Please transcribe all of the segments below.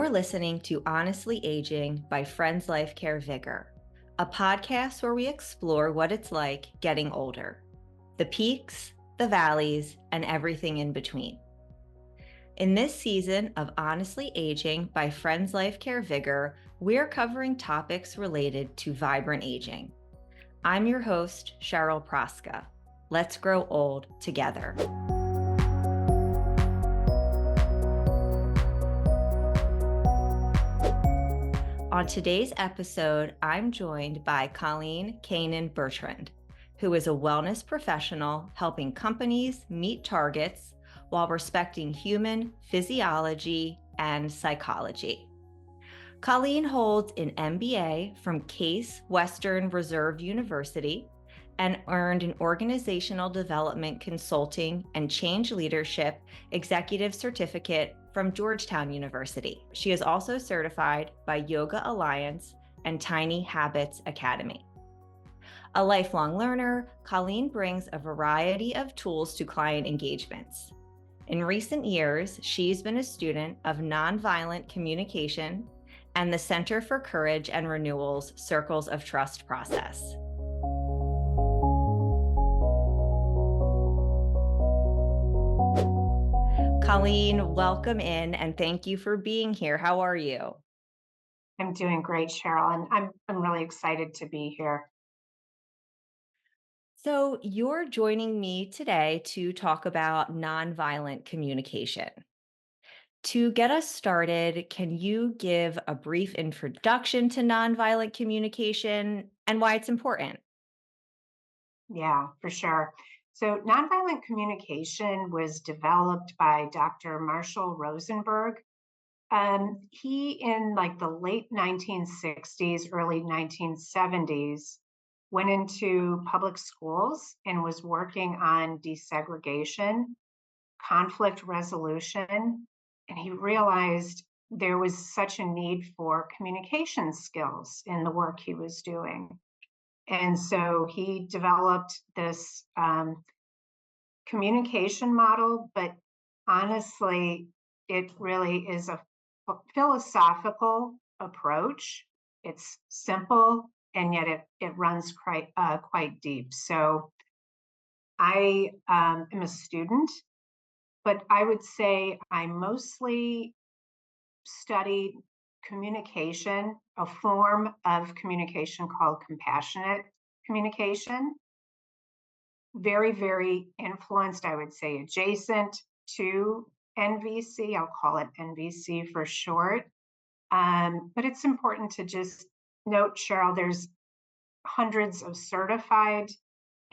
You're listening to Honestly Aging by Friends Life Care VigR, a podcast where we explore what it's like getting older, the peaks, the valleys, and everything in between. In this season of Honestly Aging by Friends Life Care VigR, we're covering topics related to vibrant aging. I'm your host, Cheryl Praska. Let's grow old together. On today's episode, I'm joined by Colleen Kanaan Bertrand, who is a wellness professional helping companies meet targets while respecting human physiology and psychology. Colleen holds an MBA from Case Western Reserve University and earned an Organizational Development Consulting and Change Leadership Executive Certificate from Georgetown University. She is also certified by Yoga Alliance and Tiny Habits Academy. A lifelong learner, Colleen brings a variety of tools to client engagements. In recent years, she's been a student of Nonviolent Communication and the Center for Courage and Renewal's Circles of Trust process. Colleen, welcome in and thank you for being here. How are you? I'm doing great, Cheryl, and I'm really excited to be here. So, you're joining me today to talk about nonviolent communication. To get us started, can you give a brief introduction to nonviolent communication and why it's important? Yeah, for sure. So, nonviolent communication was developed by Dr. Marshall Rosenberg. He, in like the late 1960s, early 1970s, went into public schools and was working on desegregation, conflict resolution, and he realized there was such a need for communication skills in the work he was doing. And so he developed this communication model, but honestly, it really is a philosophical approach. It's simple, and yet it runs quite deep. So I am a student, but I would say I mostly studied communication, a form of communication called compassionate communication. Very, very influenced, I would say, adjacent to NVC. I'll call it NVC for short. But it's important to just note, Cheryl, there's hundreds of certified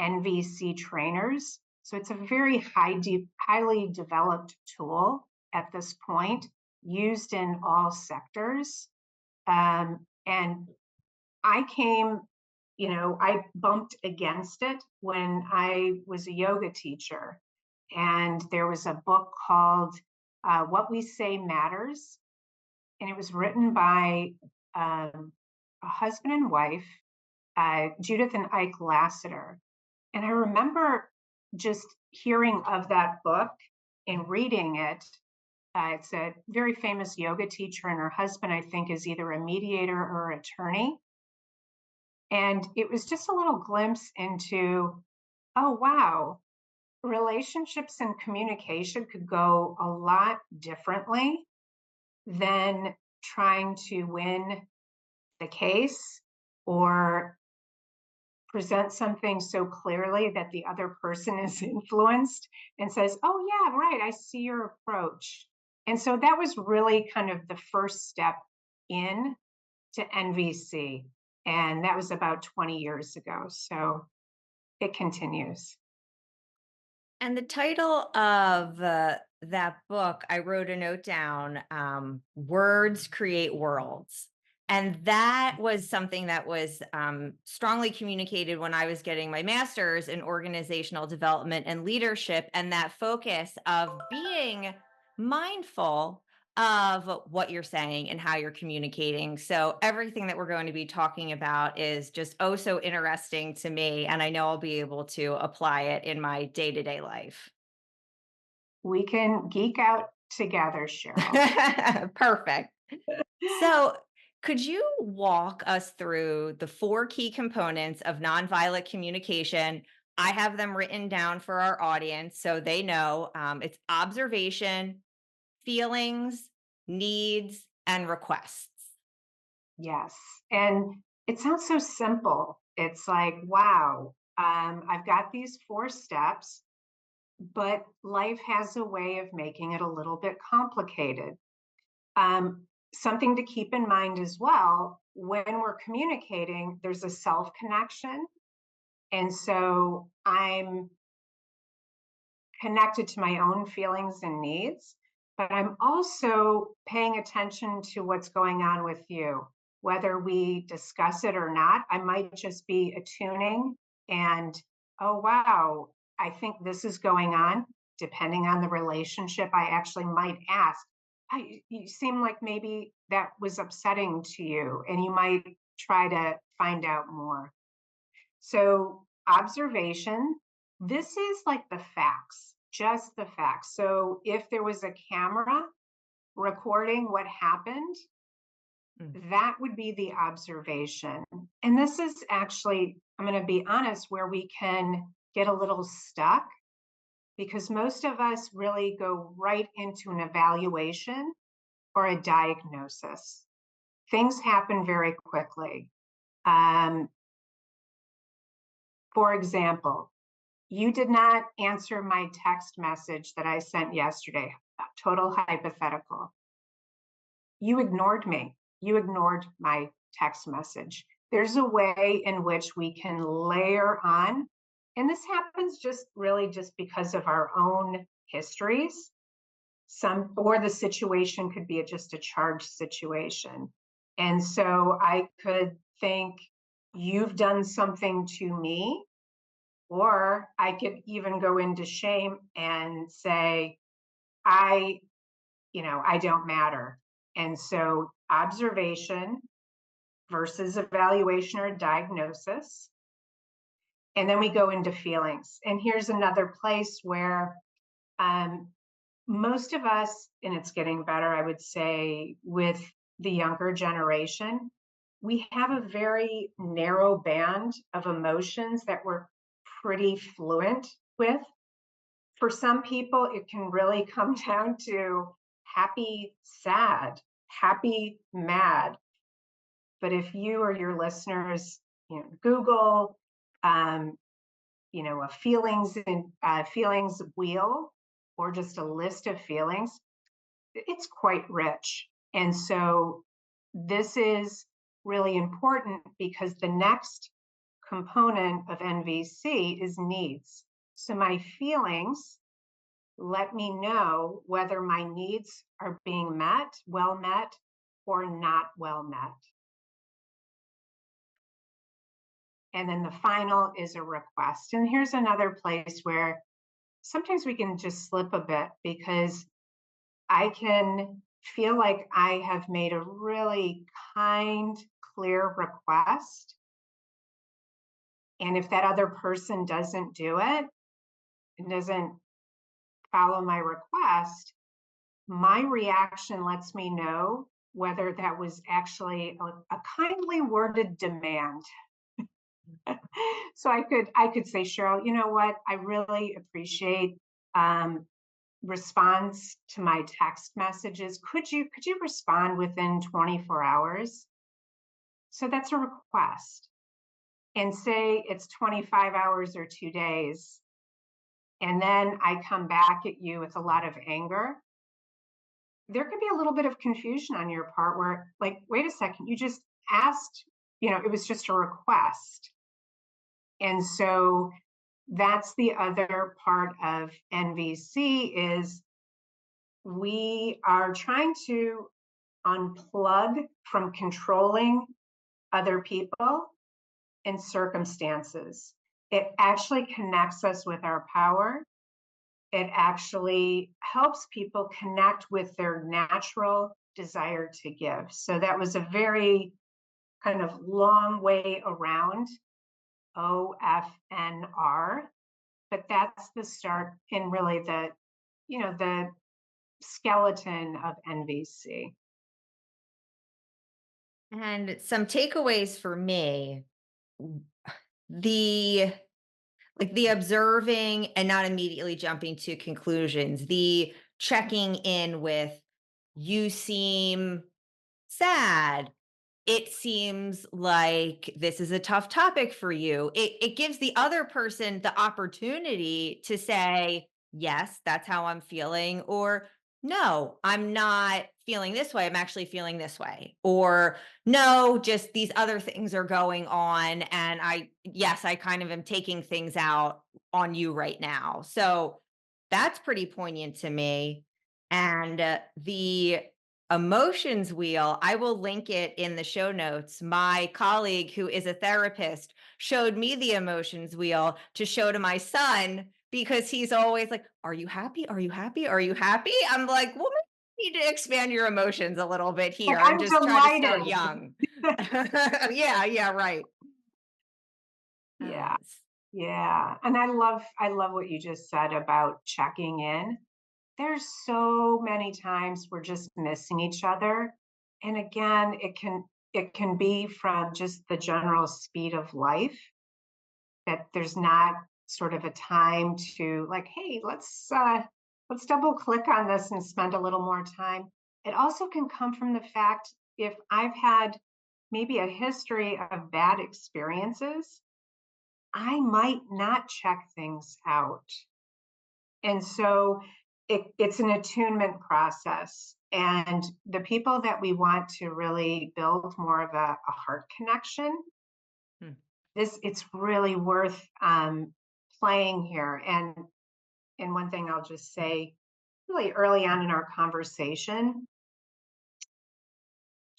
NVC trainers. So it's a very highly developed tool at this point, used in all sectors. And I I bumped against it when I was a yoga teacher. And there was a book called What We Say Matters. And it was written by a husband and wife, Judith and Ike Lassiter. And I remember just hearing of that book and reading it. It's a very famous yoga teacher, and her husband, I think, is either a mediator or attorney. And it was just a little glimpse into, oh, wow, relationships and communication could go a lot differently than trying to win the case or present something so clearly that the other person is influenced and says, oh, yeah, right, I see your approach. And so that was really kind of the first step in to NVC. And that was about 20 years ago. So it continues. And the title of that book, I wrote a note down, Words Create Worlds. And that was something that was strongly communicated when I was getting my master's in organizational development and leadership, and that focus of being mindful of what you're saying and how you're communicating. So everything that we're going to be talking about is just oh so interesting to me, and I know I'll be able to apply it in my day-to-day life. We can geek out together, Cheryl. Perfect. So, could you walk us through the four key components of nonviolent communication? I have them written down for our audience so they know it's observation, feelings, needs, and requests. Yes. And it sounds so simple. It's like, wow, I've got these 4 steps, but life has a way of making it a little bit complicated. Something to keep in mind as well when we're communicating, there's a self connection. And so I'm connected to my own feelings and needs, but I'm also paying attention to what's going on with you. Whether we discuss it or not, I might just be attuning and, oh, wow, I think this is going on. Depending on the relationship, I actually might ask, you seem like maybe that was upsetting to you, and you might try to find out more. So, observation, this is like the facts, just the facts. So, if there was a camera recording what happened, Mm. that would be the observation. And this is actually, I'm going to be honest, where we can get a little stuck because most of us really go right into an evaluation or a diagnosis. Things happen very quickly. Um, for example, you did not answer my text message that I sent yesterday. Total hypothetical. You ignored me. You ignored my text message. There's a way in which we can layer on, and this happens just really just because of our own histories. Some or the situation could be just a charged situation. And so I could think you've done something to me, or I could even go into shame and say, I, I don't matter. And so observation versus evaluation or diagnosis. And then we go into feelings. And here's another place where um, most of us, and it's getting better, I would say, with the younger generation, we have a very narrow band of emotions that we're pretty fluent with. For some people, it can really come down to happy, sad, happy, mad. But if you or your listeners, Google, um, a feelings wheel or just a list of feelings, it's quite rich. And so this is really important because the next component of NVC is needs. So my feelings let me know whether my needs are being met, or not well met. And then the final is a request. And here's another place where sometimes we can just slip a bit because I can feel like I have made a really kind, clear request. And if that other person doesn't do it and doesn't follow my request, my reaction lets me know whether that was actually a kindly worded demand. So I could say, Cheryl, you know what? I really appreciate response to my text messages. Could you respond within 24 hours? So that's a request. And say it's 25 hours or 2 days, and then I come back at you with a lot of anger. There could be a little bit of confusion on your part where, like, wait a second, you just asked, it was just a request. And so that's the other part of NVC is we are trying to unplug from controlling other people and circumstances. It actually connects us with our power. It actually helps people connect with their natural desire to give. So that was a very kind of long way around OFNR, but that's the start in really the skeleton of NVC. And some takeaways for me, the the observing and not immediately jumping to conclusions, the checking in with, you seem sad. It seems like this is a tough topic for you. It gives the other person the opportunity to say, yes, that's how I'm feeling, or no, I'm not feeling this way. I'm actually feeling this way. Or no, just these other things are going on. And yes, I kind of am taking things out on you right now. So that's pretty poignant to me. And the emotions wheel, I will link it in the show notes. My colleague, who is a therapist, showed me the emotions wheel to show to my son because he's always like, "Are you happy? Are you happy? Are you happy?" I'm like, "Well, maybe you need to expand your emotions a little bit Like, here and I'm just try to start delighted. young." Yeah, yeah, right. Yeah, S- yeah. And I love what you just said about checking in. There's so many times we're just missing each other. And again, it can be from just the general speed of life that there's not sort of a time to like, hey, let's double click on this and spend a little more time. It also can come from the fact if I've had maybe a history of bad experiences, I might not check things out. And so it's an attunement process. And the people that we want to really build more of a heart connection, hmm. it's really worth playing here. And one thing I'll just say really early on in our conversation,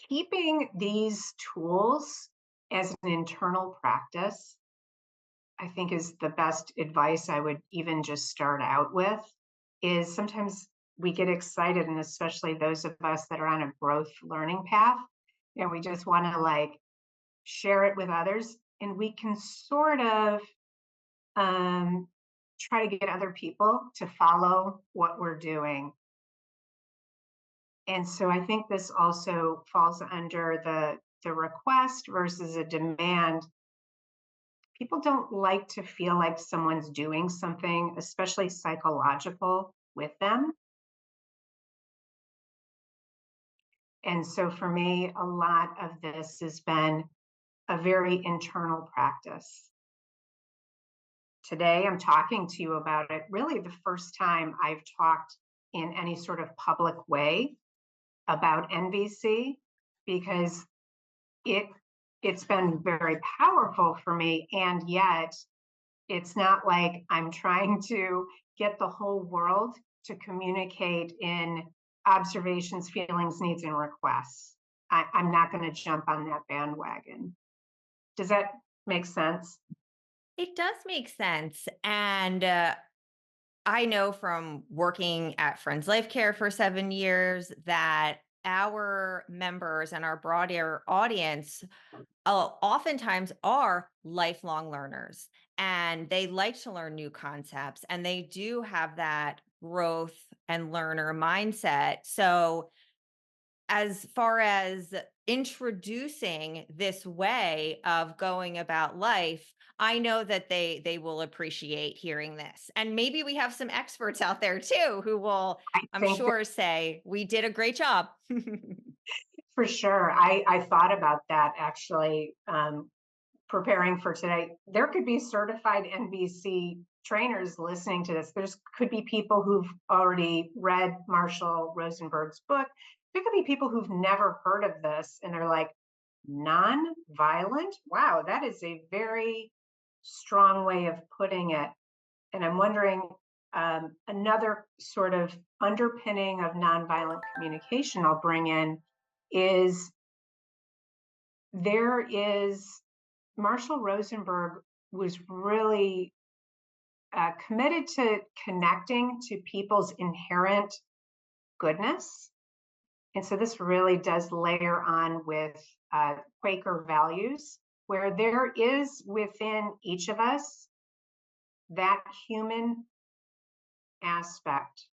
keeping these tools as an internal practice, I think is the best advice I would even just start out with. Is sometimes we get excited, and especially those of us that are on a growth learning path, and we just want to like share it with others. And we can sort of um, try to get other people to follow what we're doing. And so I think this also falls under the request versus a demand. People don't like to feel like someone's doing something, especially psychological, with them. And so for me, a lot of this has been a very internal practice. Today, I'm talking to you about it really the first time I've talked in any sort of public way about NVC because it it's been very powerful for me, and yet it's not like I'm trying to get the whole world to communicate in observations, feelings, needs, and requests. I'm not going to jump on that bandwagon. Does that make sense? It does make sense. And I know from working at Friends Life Care for 7 years that our members and our broader audience oftentimes are lifelong learners, and they like to learn new concepts, and they do have that growth and learner mindset. So as far as introducing this way of going about life, I know that they will appreciate hearing this. And maybe we have some experts out there too who will, I I'm think that sure, say, "We did a great job." for sure. I thought about that actually preparing for today. There could be certified NVC trainers listening to this. There's could be people who've already read Marshall Rosenberg's book. There could be people who've never heard of this and they're like, non-violent? Wow, that is a very strong way of putting it. And I'm wondering, another sort of underpinning of nonviolent communication I'll bring in is there is Marshall Rosenberg was really committed to connecting to people's inherent goodness. And so this really does layer on with Quaker values, where there is within each of us that human aspect.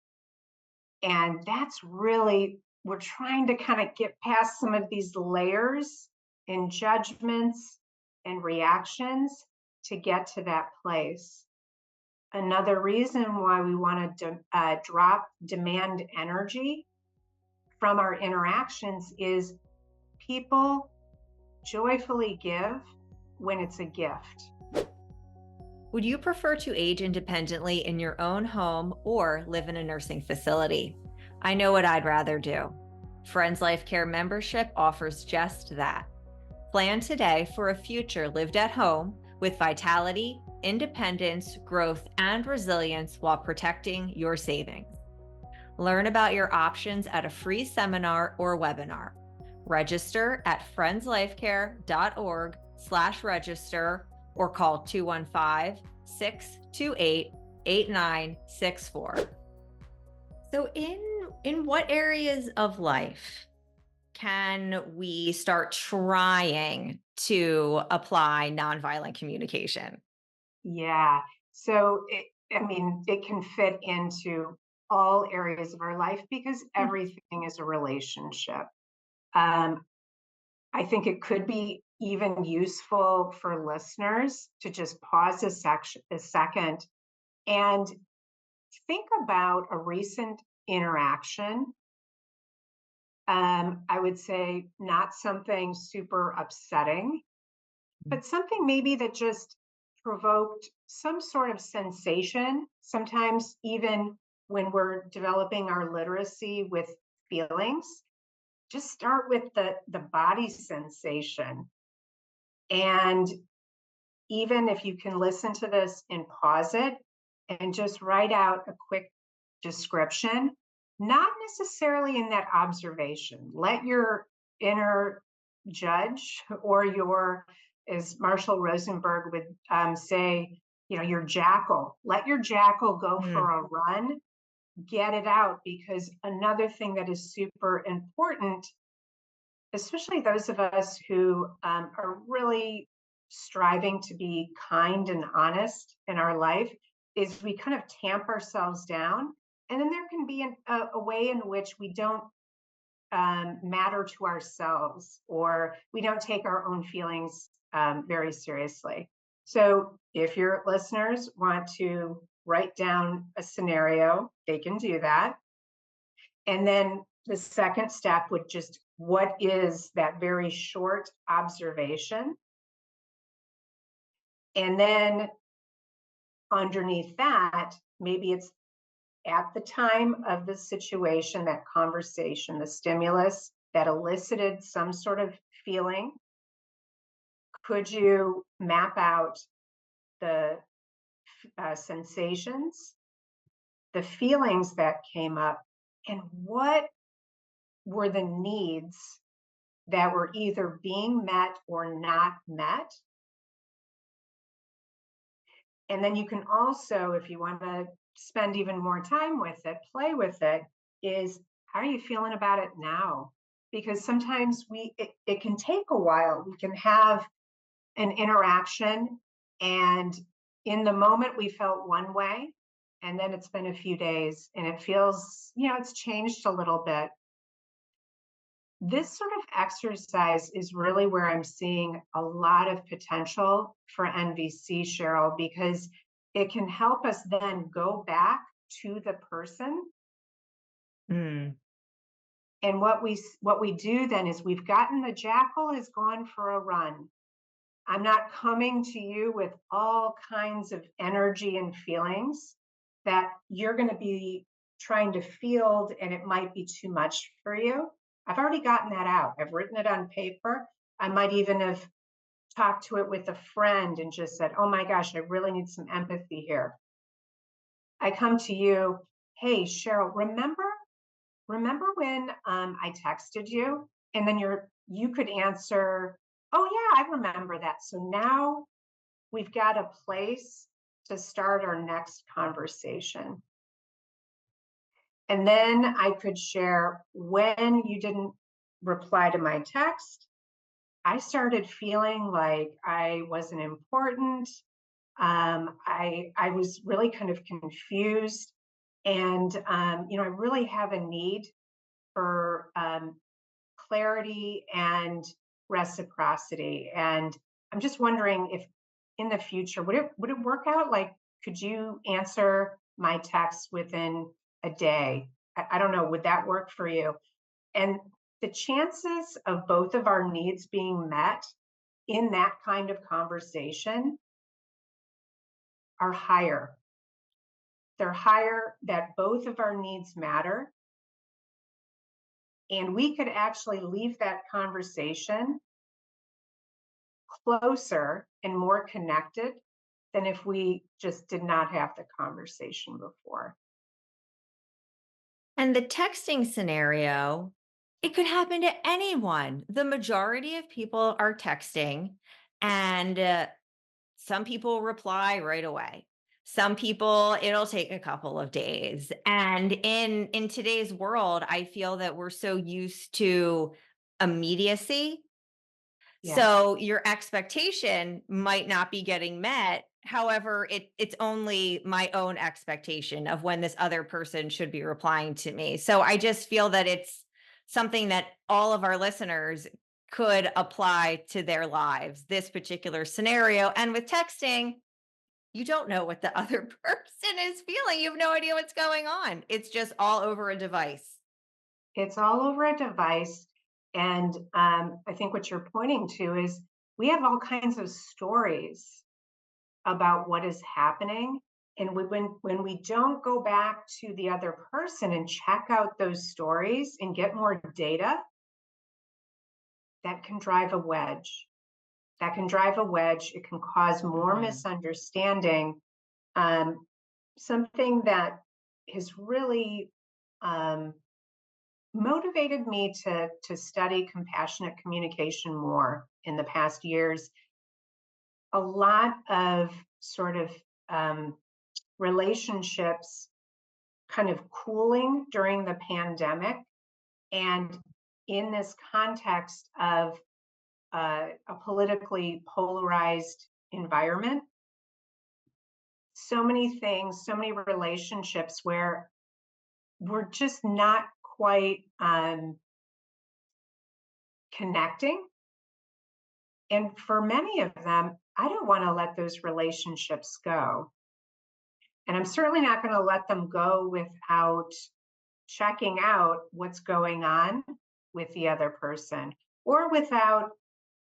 And that's really we're trying to kind of get past some of these layers and judgments and reactions to get to that place. Another reason why we want to drop demand energy from our interactions is people joyfully give when it's a gift. Would you prefer to age independently in your own home or live in a nursing facility? I know what I'd rather do. Friends Life Care membership offers just that. Plan today for a future lived at home with vitality, independence, growth, and resilience while protecting your savings. Learn about your options at a free seminar or webinar. Register at friendslifecare.org/register or call 215-628-8964. So in what areas of life can we start trying to apply nonviolent communication? Yeah. So it can fit into all areas of our life because everything is a relationship. Um, I think it could be even useful for listeners to just pause a second and think about a recent interaction. I would say not something super upsetting, but something maybe that just provoked some sort of sensation. Sometimes, even when we're developing our literacy with feelings, just start with the body sensation. And even if you can listen to this and pause it and just write out a quick description, not necessarily in that observation. Let your inner judge or your, as Marshall Rosenberg would say, your jackal, let your jackal go for a run, get it out. Because another thing that is super important, especially those of us who are really striving to be kind and honest in our life, is we kind of tamp ourselves down. And then there can be a way in which we don't matter to ourselves, or we don't take our own feelings very seriously. So if your listeners want to write down a scenario, they can do that. And then the second step would just, what is that very short observation? And then underneath that, maybe it's at the time of the situation, that conversation, the stimulus that elicited some sort of feeling. Could you map out the sensations, the feelings that came up, and what were the needs that were either being met or not met? And then you can also, if you want to spend even more time with it, play with it, is how are you feeling about it now? Because sometimes it can take a while. We can have an interaction, and in the moment we felt one way, and then it's been a few days and it feels, it's changed a little bit. This sort of exercise is really where I'm seeing a lot of potential for NVC, Cheryl, because it can help us then go back to the person. And what we do then is, we've gotten the jackal has gone for a run. I'm not coming to you with all kinds of energy and feelings that you're going to be trying to field, and it might be too much for you. I've already gotten that out. I've written it on paper. I might even have talked to it with a friend and just said, oh my gosh, I really need some empathy here. I come to you, hey, Cheryl, remember when I texted you? And then you could answer, oh yeah, I remember that. So now we've got a place to start our next conversation. And then I could share, when you didn't reply to my text, I started feeling like I wasn't important. I was really kind of confused. And, I really have a need for clarity and reciprocity. And I'm just wondering if in the future, would it work out? Like, could you answer my text within a day? I don't know, would that work for you? And the chances of both of our needs being met in that kind of conversation are higher. They're higher that both of our needs matter. And we could actually leave that conversation closer and more connected than if we just did not have the conversation before. And the texting scenario, it could happen to anyone. The majority of people are texting, and some people reply right away. Some people, it'll take a couple of days. And in today's world, I feel that we're so used to immediacy. Yes, So your expectation might not be getting met. However, it's only my own expectation of when this other person should be replying to me. So I just feel that it's something that all of our listeners could apply to their lives, this particular scenario. And with texting, you don't know what the other person is feeling. You have no idea what's going on. It's just all over a device. it's all over a device. And I think what you're pointing to is we have all kinds of stories about what is happening. And when we don't go back to the other person and check out those stories and get more data, that can drive a wedge. That can drive a wedge. It can cause more Mhm. misunderstanding. Um, Something that has really um, motivated me to study compassionate communication more in the past years. A lot of sort of um, relationships kind of cooling during the pandemic. And in this context of a politically polarized environment, so many things, so many relationships where we're just not quite connecting. And for many of them, I don't want to let those relationships go. And I'm certainly not going to let them go without checking out what's going on with the other person, or without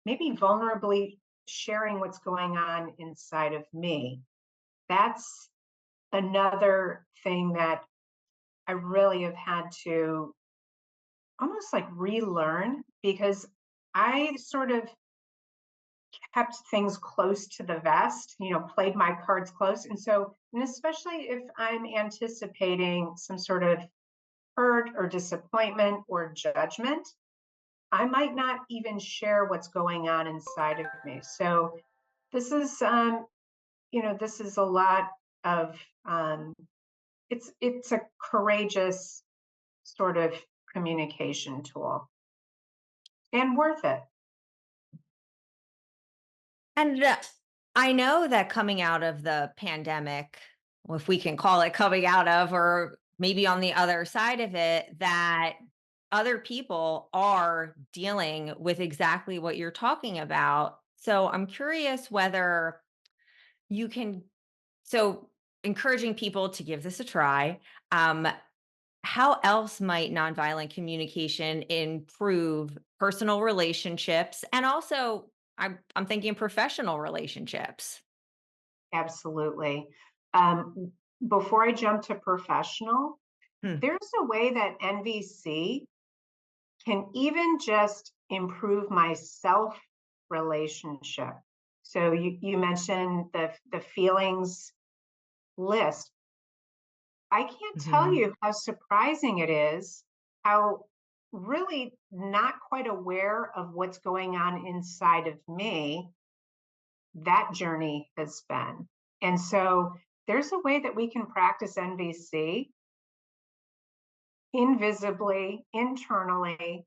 maybe vulnerably sharing what's going on inside of me. That's another thing that I really have had to almost like relearn, because I sort of kept things close to the vest, played my cards close. And so, and especially if I'm anticipating some sort of hurt or disappointment or judgment, I might not even share what's going on inside of me. So this is, this is a lot of, it's a courageous sort of communication tool and worth it. And I know that coming out of the pandemic, well, if we can call it coming out of, or maybe on the other side of it, that other people are dealing with exactly what you're talking about. So I'm curious whether you can, so encouraging people to give this a try. Um, how else might nonviolent communication improve personal relationships and also I'm thinking professional relationships? Absolutely. Um, Before I jump to professional, Hmm. there's a way that NVC can even just improve my self relationship. So you mentioned the feelings list. I can't tell Mhm. you how surprising it is, how really not quite aware of what's going on inside of me that journey has been. And so there's a way that we can practice NVC invisibly, internally,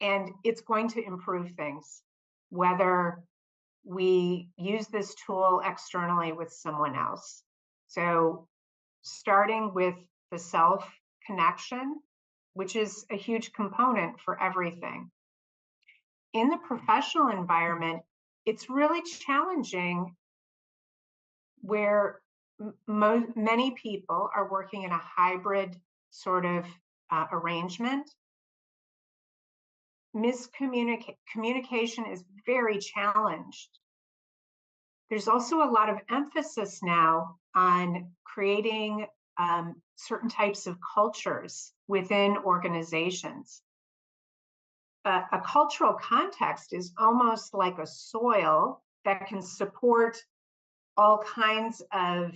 and it's going to improve things, whether we use this tool externally with someone else. So starting with the self connection, which is a huge component for everything. In the professional environment, it's really challenging where many people are working in a hybrid sort of arrangement. Communication is very challenged. There's also a lot of emphasis now on creating certain types of cultures within organizations. A cultural context is almost like a soil that can support all kinds of,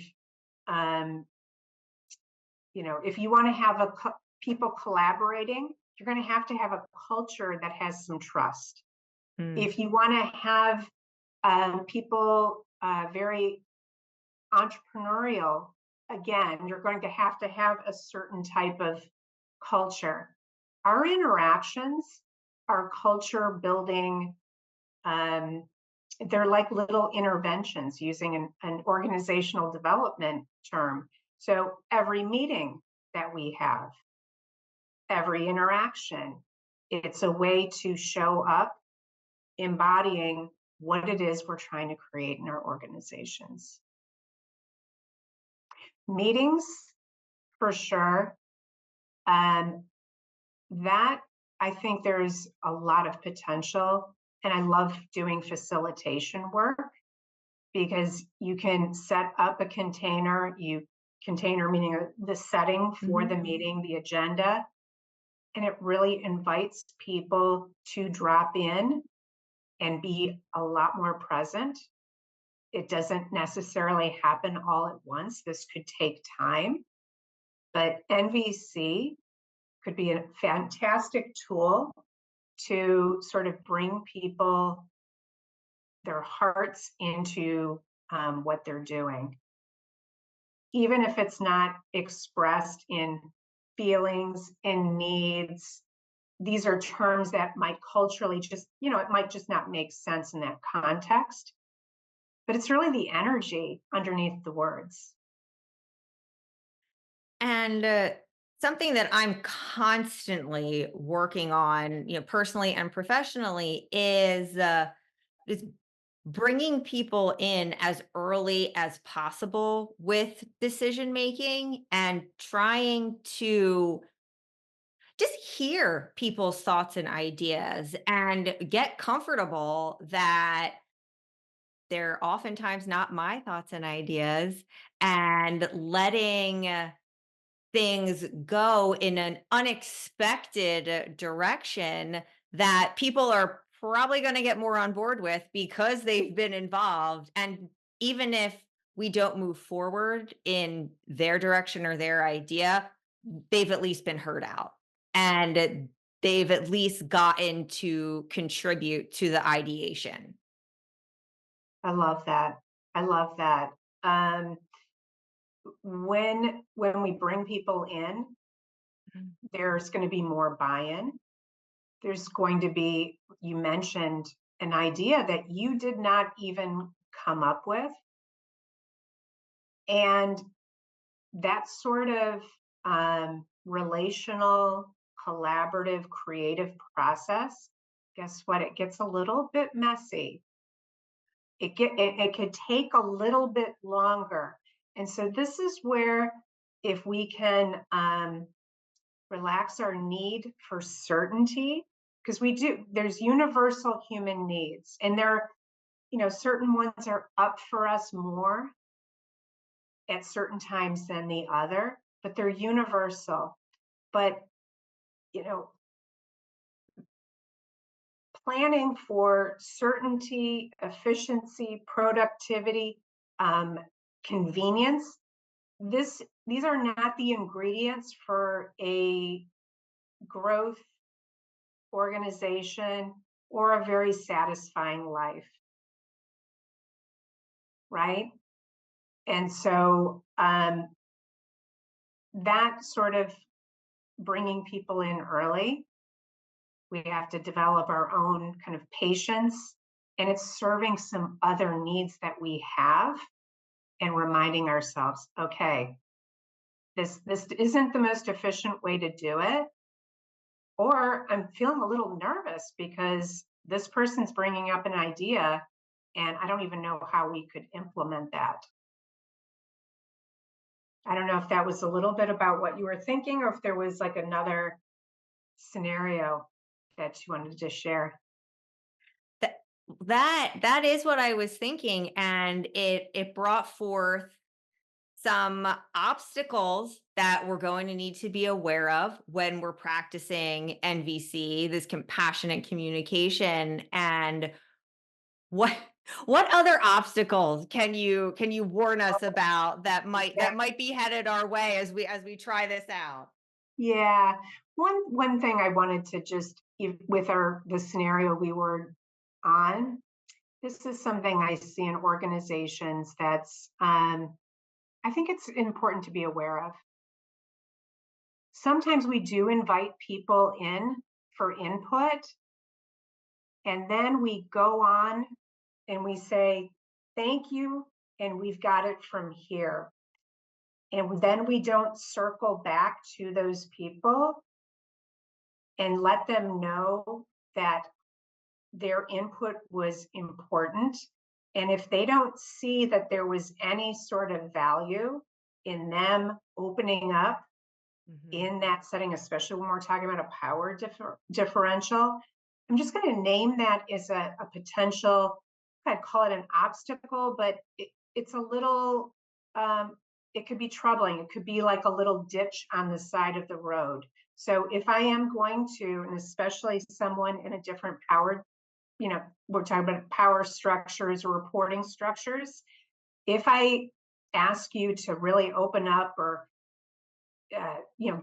if you want to have people collaborating, you're going to have a culture that has some trust. If you want to have people very entrepreneurial, again, you're going to have a certain type of culture. Our interactions are culture building. They're like little interventions, using an organizational development term. So every meeting that we have, every interaction, it's a way to show up embodying what it is we're trying to create in our organizations. Meetings, for sure. That, I think there's a lot of potential, and I love doing facilitation work because you can set up a container, meaning the setting for the meeting, the agenda, and it really invites people to drop in and be a lot more present. It doesn't necessarily happen all at once. This could take time, but NVC could be a fantastic tool to sort of bring people, their hearts into what they're doing. Even if it's not expressed in feelings and needs, these are terms that might culturally just, it might just not make sense in that context, but it's really the energy underneath the words. And something that I'm constantly working on, personally and professionally, is bringing people in as early as possible with decision making and trying to just hear people's thoughts and ideas and get comfortable that they're oftentimes not my thoughts and ideas, and letting things go in an unexpected direction that people are probably going to get more on board with because they've been involved. And even if we don't move forward in their direction or their idea, they've at least been heard out, and they've at least gotten to contribute to the ideation. I love that. I love that. When we bring people in, there's going to be more buy-in. There's going to be, you mentioned an idea that you did not even come up with. And that sort of relational, collaborative, creative process, guess what? It gets a little bit messy. It could take a little bit longer. And so this is where, if we can relax our need for certainty, because there's universal human needs, and certain ones are up for us more at certain times than the other, but they're universal. But, planning for certainty, efficiency, productivity, convenience, these are not the ingredients for a growth organization or a very satisfying life, right? And so that sort of bringing people in early, we have to develop our own kind of patience, and it's serving some other needs that we have and reminding ourselves, okay, this isn't the most efficient way to do it, Or I'm feeling a little nervous because this person's bringing up an idea and I don't even know how we could implement that. I don't know if that was a little bit about what you were thinking or if there was like another scenario that you wanted to share. That is what I was thinking, and it brought forth some obstacles that we're going to need to be aware of when we're practicing NVC, this compassionate communication. And what what other obstacles can you warn us about that might be headed our way as we try this out? Yeah, one thing I wanted to just with the scenario we were on, this is something I see in organizations that's I think it's important to be aware of. Sometimes we do invite people in for input, and then we go on and we say, thank you, and we've got it from here. And then we don't circle back to those people and let them know that their input was important. And if they don't see that there was any sort of value in them opening up Mhm. in that setting, especially when we're talking about a power differential, I'm just going to name that as a potential, I'd call it an obstacle, but it's a little, it could be troubling. It could be like a little ditch on the side of the road. So if I am going to, and especially someone in a different power, we're talking about power structures or reporting structures. If I ask you to really open up or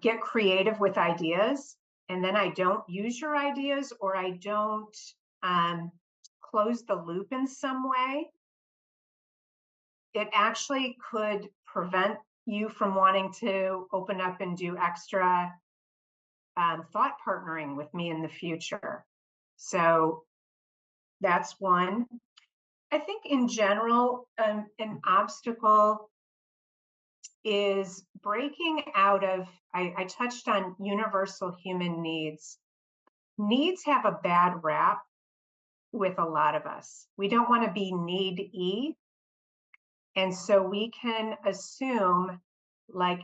get creative with ideas, and then I don't use your ideas or I don't close the loop in some way, it actually could prevent you from wanting to open up and do extra thought partnering with me in the future. So that's one. I think in general, an obstacle is breaking out of, I touched on universal human needs. Needs have a bad rap with a lot of us. We don't want to be need-y. And so we can assume, like,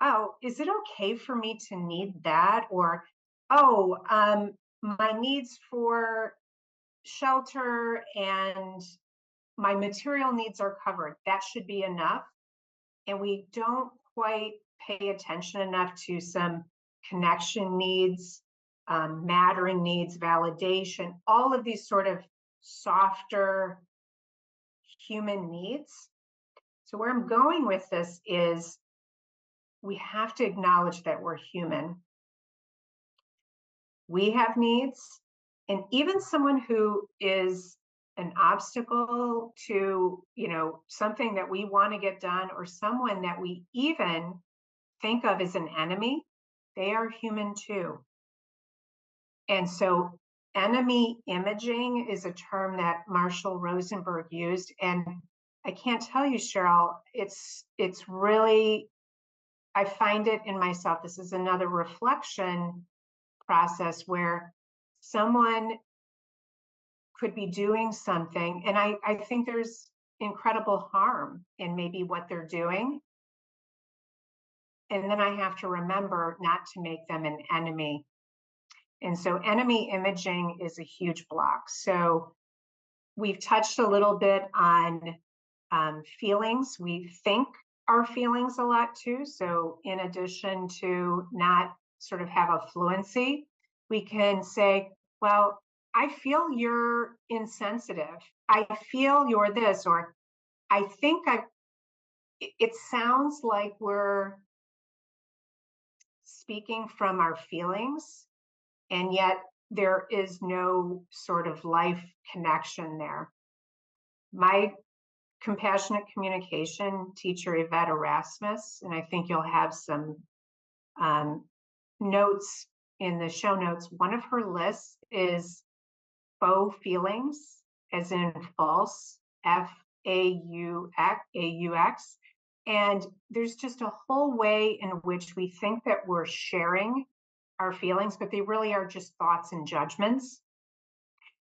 oh, is it okay for me to need that? Or, oh, my needs for shelter and my material needs are covered. That should be enough. And we don't quite pay attention enough to some connection needs, mattering needs, validation, all of these sort of softer human needs. So where I'm going with this is we have to acknowledge that we're human. We have needs, and even someone who is an obstacle to, something that we want to get done, or someone that we even think of as an enemy, they are human too. And so enemy imaging is a term that Marshall Rosenberg used. And I can't tell you, Cheryl, it's really, I find it in myself. This is another reflection process where someone could be doing something. And I think there's incredible harm in maybe what they're doing. And then I have to remember not to make them an enemy. And so enemy imaging is a huge block. So we've touched a little bit on feelings. We think our feelings a lot too. So in addition to not sort of have a fluency, we can say, well, I feel you're insensitive. I feel you're this, or I think it sounds like we're speaking from our feelings, and yet there is no sort of life connection there. My compassionate communication teacher, Yvette Erasmus, and I think you'll have some notes in the show notes. One of her lists is faux feelings, as in false, FAUX. And there's just a whole way in which we think that we're sharing our feelings, but they really are just thoughts and judgments.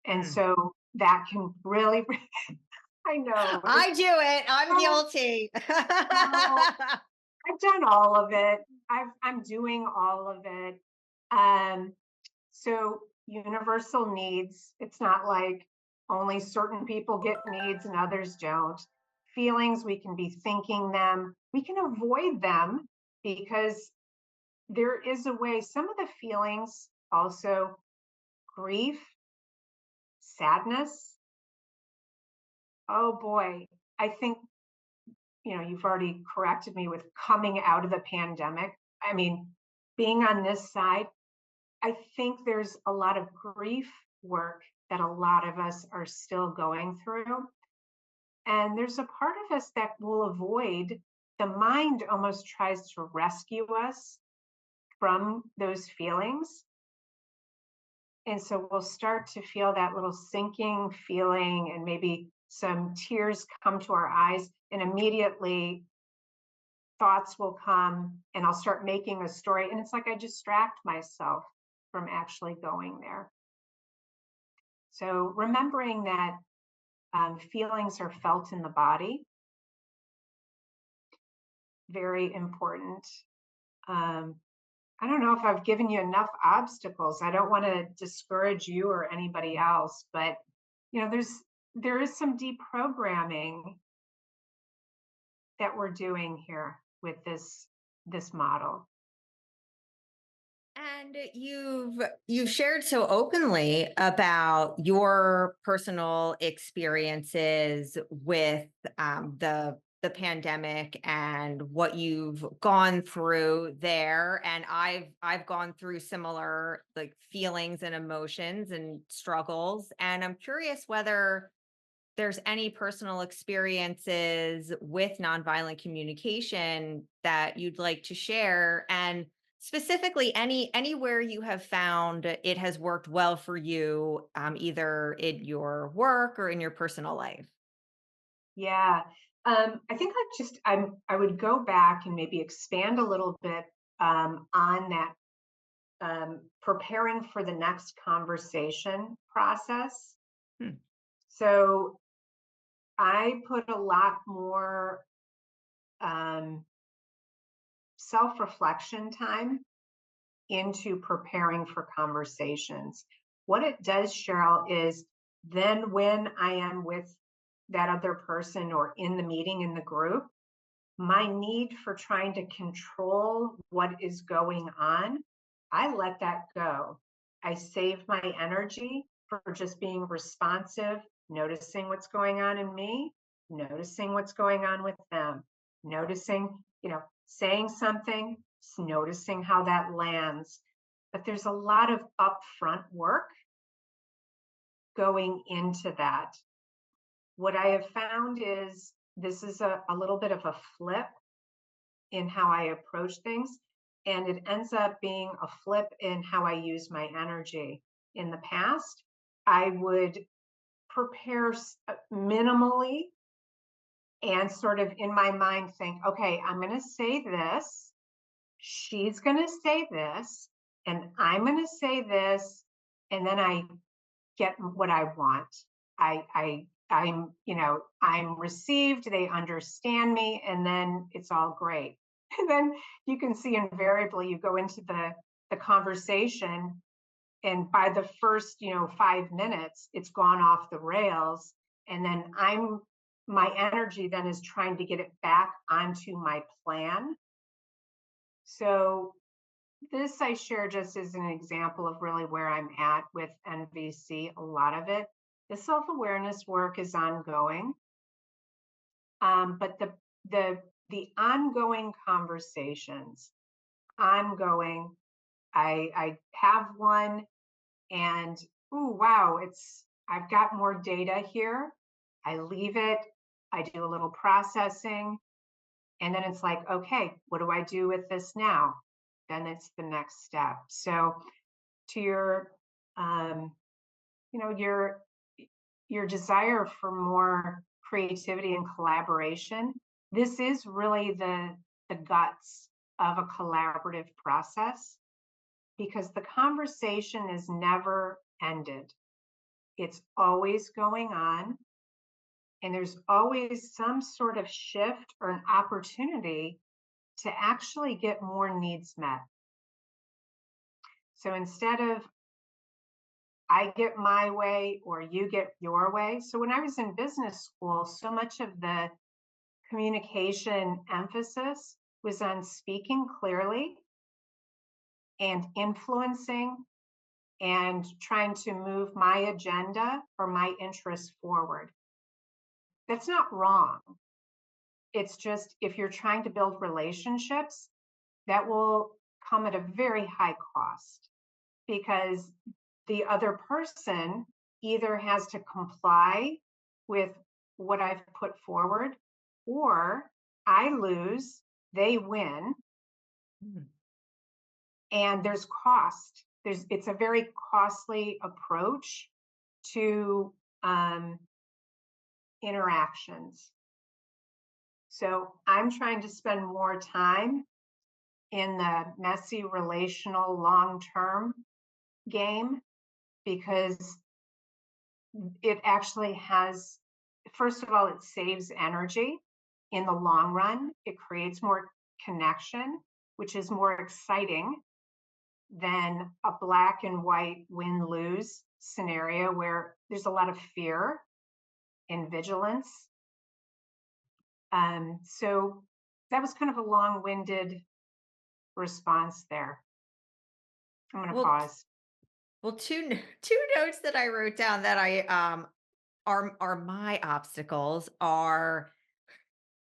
And Mm. so that can really, I know, I do it. I'm oh, guilty. oh, I've done all of it. I'm doing all of it. Um, so universal needs, it's not like only certain people get needs and others don't. Feelings, we can be thinking them, we can avoid them because there is a way. Some of the feelings also, grief, sadness. Oh boy, I think, you've already corrected me with coming out of the pandemic. I mean, being on this side, I think there's a lot of grief work that a lot of us are still going through. And there's a part of us that will avoid, the mind almost tries to rescue us from those feelings. And so we'll start to feel that little sinking feeling, and maybe some tears come to our eyes, and immediately thoughts will come, and I'll start making a story. And it's like I distract myself from actually going there. So remembering that feelings are felt in the body, very important. Um, I don't know if I've given you enough obstacles. I don't want to discourage you or anybody else, but there is some deprogramming that we're doing here with this model. And you've shared so openly about your personal experiences with the pandemic and what you've gone through there. And I've gone through similar like feelings and emotions and struggles. And I'm curious whether there's any personal experiences with nonviolent communication that you'd like to share, and specifically anywhere you have found it has worked well for you, either in your work or in your personal life. Yeah. I think I would go back and maybe expand a little bit on that, preparing for the next conversation process. Hmm. So I put a lot more um, self-reflection time into preparing for conversations. What it does, Cheryl, is then when I am with that other person or in the meeting in the group, my need for trying to control what is going on, I let that go. I save my energy for just being responsive, noticing what's going on in me, noticing what's going on with them, noticing, saying something, noticing how that lands. But there's a lot of upfront work going into that. What I have found is this is a little bit of a flip in how I approach things. And it ends up being a flip in how I use my energy. In the past, I would prepare minimally and sort of in my mind think, okay, I'm going to say this, she's going to say this, and I'm going to say this, and then I get what I want. I'm received, they understand me, and then it's all great. And then you can see invariably you go into the conversation, and by the first 5 minutes it's gone off the rails, and then my energy then is trying to get it back onto my plan. So this I share just as an example of really where I'm at with NVC. A lot of it, the self-awareness work is ongoing, but the ongoing conversations, ongoing. I have one, and ooh, wow, I've got more data here. I leave it. I do a little processing, and then it's like, okay, what do I do with this now? Then it's the next step. So to your you know your desire for more creativity and collaboration, this is really the guts of a collaborative process. because the conversation is never ended. It's always going on, and there's always some sort of shift or an opportunity to actually get more needs met. So instead of I get my way or you get your way. So when I was in business school, so much of the communication emphasis was on speaking clearly and influencing and trying to move my agenda or my interests forward. That's not wrong. It's just if you're trying to build relationships, that will come at a very high cost because the other person either has to comply with what I've put forward, or I lose, they win, Mm. and there's cost. It's a very costly approach to interactions. So I'm trying to spend more time in the messy relational long-term game because it actually has, first of all, it saves energy in the long run. It creates more connection, which is more exciting than a black and white win-lose scenario where there's a lot of fear and vigilance. So that was kind of a long-winded response there. I'm going to Well, pause. two notes that I wrote down that I are my obstacles are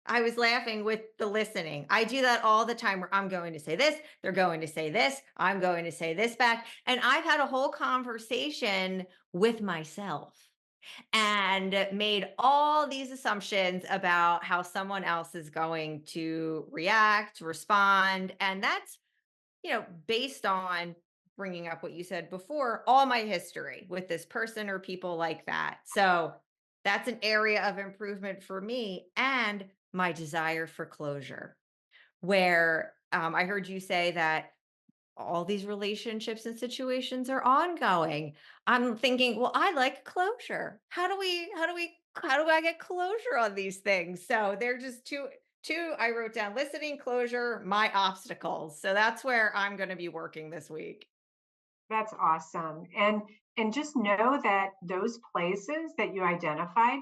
I was laughing with the listening. I do that all the time where I'm going to say this, they're going to say this, I'm going to say this back. And I've had a whole conversation with myself and made all these assumptions about how someone else is going to react, respond. And that's, based on bringing up what you said before, all my history with this person or people like that. So that's an area of improvement for me and my desire for closure. Where I heard you say that all these relationships and situations are ongoing. I'm thinking, well, I like closure. How do I get closure on these things? So they're just two I wrote down: listening, closure, my obstacles. So that's where I'm going to be working this week. That's awesome. And just know that those places that you identified,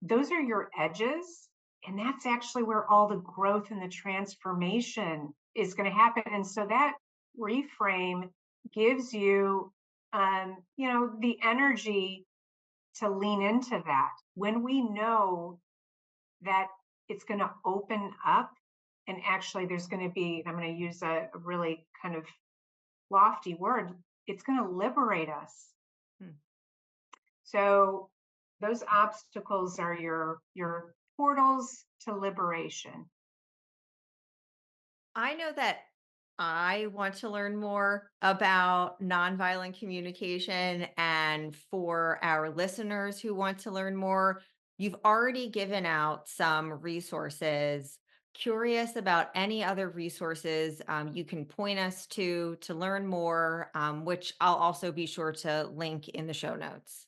those are your edges. And that's actually where all the growth and the transformation is going to happen. And so that reframe gives you, the energy to lean into that. When we know that it's going to open up and actually there's going to be, I'm going to use a really kind of lofty word, it's going to liberate us. Hmm. So those obstacles are your portals to liberation. I know that I want to learn more about nonviolent communication. And for our listeners who want to learn more, you've already given out some resources. Curious about any other resources you can point us to learn more, which I'll also be sure to link in the show notes.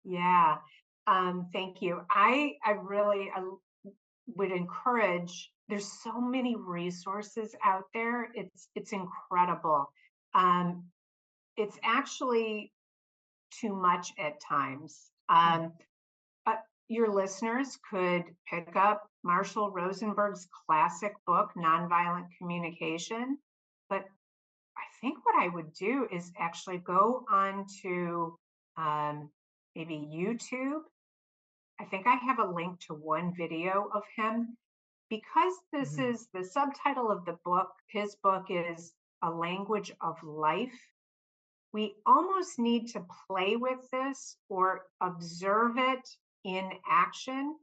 Yeah. Thank you. I would encourage, there's so many resources out there. It's incredible. Um, it's actually too much at times. Hmm. Uh, your listeners could pick up Marshall Rosenberg's classic book, Nonviolent Communication. But I think what I would do is actually go on to um, maybe YouTube. I think I have a link to one video of him because this Mhm. is the subtitle of the book. His book is A Language of Life. We almost need to play with this or observe it in action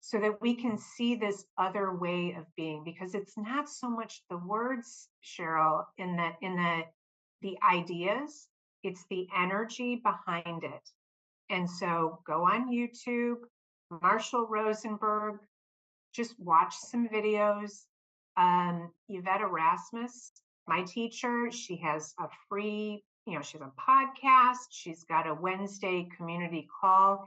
so that we can see this other way of being, because it's not so much the words, Cheryl, in the ideas, it's the energy behind it. And so go on YouTube, Marshall Rosenberg, just watch some videos. Yvette Erasmus my teacher. She has a free, she has a podcast. She's got a Wednesday community call.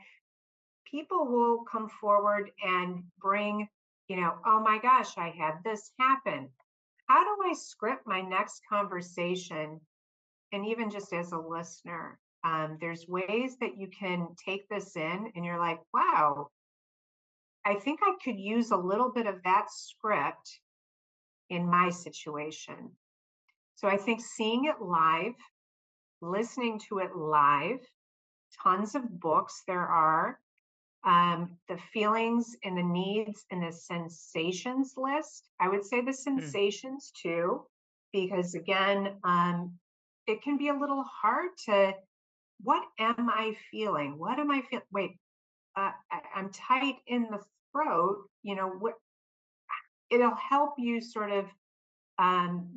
People will come forward and bring, oh my gosh, I had this happen. How do I script my next conversation? And even just as a listener, there's ways that you can take this in and you're like, wow, I think I could use a little bit of that script in my situation. So I think seeing it live, listening to it live, tons of books there are, the feelings and the needs and the sensations list. I would say the sensations too, because again, it can be a little hard to, what am I feeling? What am I feeling? Wait, I'm tight in the throat. It'll help you sort of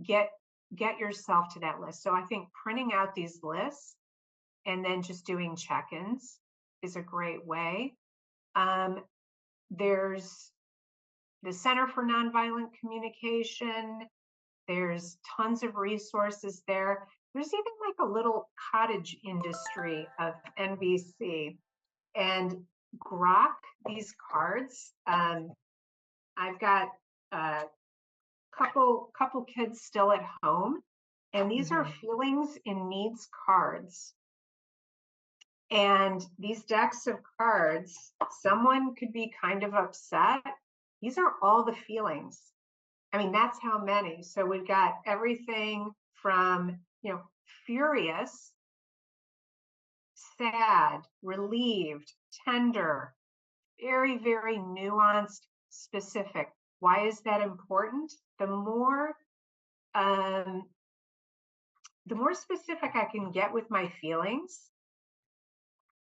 get yourself to that list. So I think printing out these lists and then just doing check-ins is a great way. There's the Center for Nonviolent Communication. There's tons of resources there. There's even like a little cottage industry of NVC and grok these cards. I've got a couple kids still at home, and these are feelings and needs cards. And these decks of cards, someone could be kind of upset. These are all the feelings. I mean, that's how many. So we've got everything from, furious, sad, relieved, tender, very, very nuanced, specific. Why is that important? The more specific I can get with my feelings,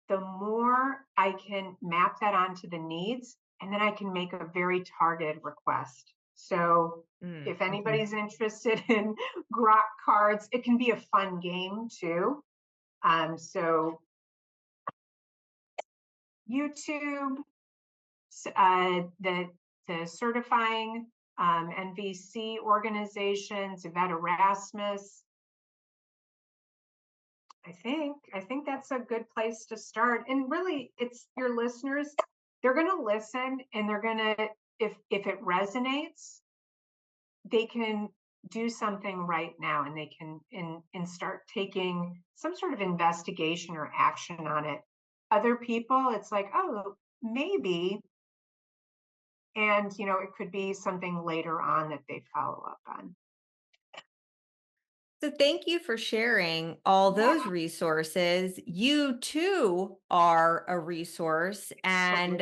the more I can map that onto the needs, and then I can make a very targeted request. So if anybody's interested in grok cards, it can be a fun game too. So YouTube, the certifying NVC organizations, Yvette Erasmus. I think that's a good place to start. And really, it's your listeners. They're going to listen, and they're going to, if it resonates, they can do something right now, and they can and start taking some sort of investigation or action on it. Other people, it's like, oh, maybe. And, it could be something later on that they follow up on. So thank you for sharing all those resources. You too are a resource, and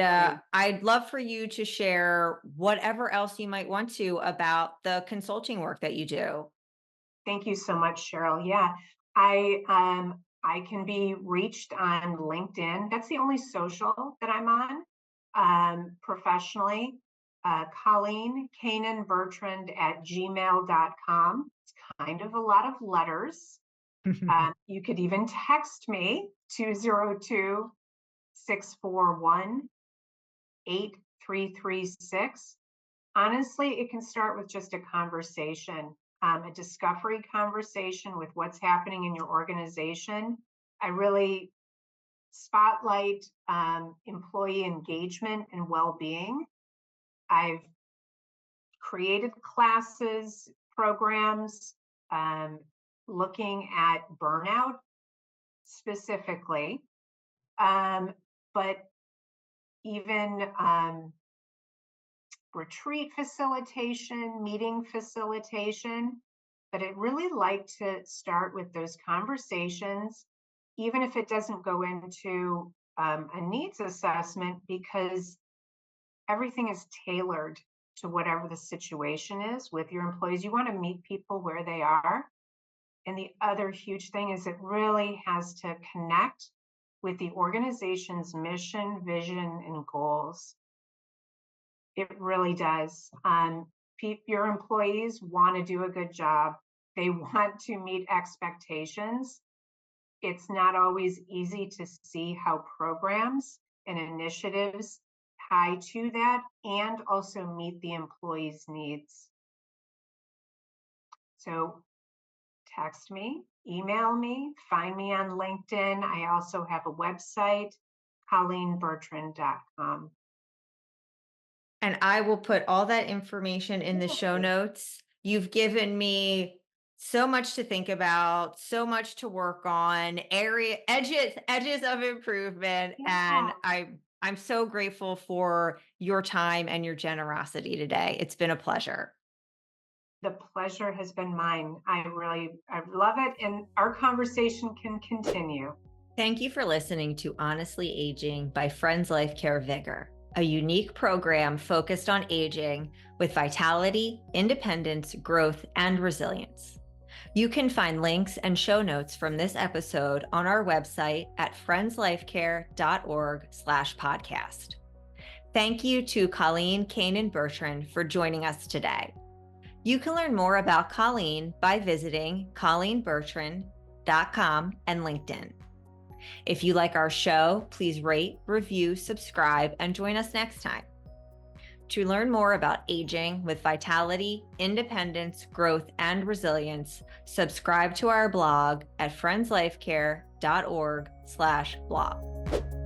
I'd love for you to share whatever else you might want to about the consulting work that you do. Thank you so much, Cheryl. Yeah, I can be reached on LinkedIn. That's the only social that I'm on professionally. Colleen Kanaan Bertrand at gmail.com. It's kind of a lot of letters. You could even text me 202-641-8336. Honestly, it can start with just a conversation, a discovery conversation with what's happening in your organization. I really spotlight employee engagement and well-being. I've created classes, programs, looking at burnout specifically, but even retreat facilitation, meeting facilitation. But I'd really like to start with those conversations, even if it doesn't go into a needs assessment, because everything is tailored to whatever the situation is with your employees. You want to meet people where they are. And the other huge thing is it really has to connect with the organization's mission, vision, and goals. It really does. Your employees want to do a good job. They want to meet expectations. It's not always easy to see how programs and initiatives tie to that and also meet the employees' needs. So text me, email me, find me on LinkedIn. I also have a website, ColleenBertrand.com. And I will put all that information in the show notes. You've given me so much to think about, so much to work on, edges of improvement. Yeah. And I'm so grateful for your time and your generosity today. It's been a pleasure. The pleasure has been mine. I love it. And our conversation can continue. Thank you for listening to Honestly Aging by Friends Life Care VigR, a unique program focused on aging with vitality, independence, growth, and resilience. You can find links and show notes from this episode on our website at friendslifecare.org/podcast. Thank you to Colleen Kanaan Bertrand for joining us today. You can learn more about Colleen by visiting ColleenBertrand.com and LinkedIn. If you like our show, please rate, review, subscribe, and join us next time. To learn more about aging with vitality, independence, growth, and resilience, subscribe to our blog at friendslifecare.org/blog.